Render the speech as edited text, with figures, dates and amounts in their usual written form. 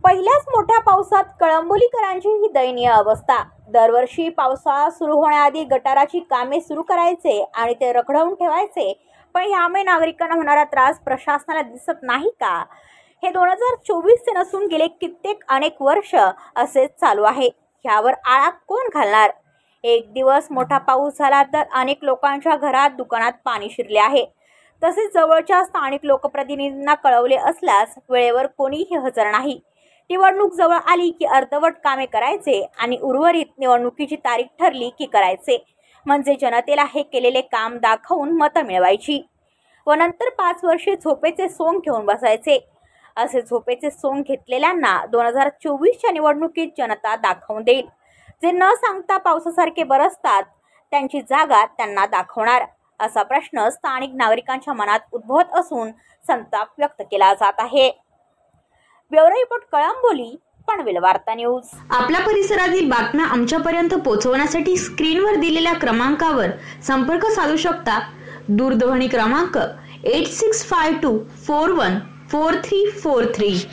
पहिल्याच मोठ्या पावसात कळंबोलीकरांची ही दयनीय अवस्था। दरवर्षी पावसाळा सुरू होण्याआधी गटाराची कामे सुरू करायचे आणि ते रखडवून ठेवायचे, पण यामुळे नागरिकांना होणारा त्रास प्रशासनाला दिसत नाही का? हे 2024 चे नसून गेले कित्येक अनेक वर्ष असेच चालू आहे। यावर आळा कोण घालणार? एक दिवस मोठा पाऊस झाला तर अनेक लोकांच्या घरात, दुकानात पाणी शिरले आहे। तसेच जवळच्या स्थानिक लोकप्रतिनिधींना कळवले असल्यास वेळेवर कोणीही हजर नाही। निवडणूक जवळ आली की अर्धवट कामे करायचे आणि उर्वरित निवडणुकीची तारीख ठरली की करायचे, म्हणजे जनतेला हे केलेले काम दाखवून मतं मिळवायची व नंतर 5 वर्षे झोपेचे सोंग घेऊन बसायचे। असे झोपेचे सोंग घेतलेल्यांना 2024च्या निवडणुकीत जनता दाखवून देईल। जे न सांगता पावसासारखे बरसतात त्यांची जागा त्यांना दाखवणार, असा प्रश्न स्थानिक नागरिकांच्या मनात उद्भवत असून संताप व्यक्त केला जात आहे। ब्युरो रिपोर्ट कळंबोली, पनवेल वार्ता न्यूज। आपल्या परिसरातील बातम्या आमच्यापर्यंत पोहोचवण्यासाठी स्क्रीनवर दिलेल्या क्रमांकावर संपर्क साधू शकता। दूरध्वनी क्रमांक 8652414343।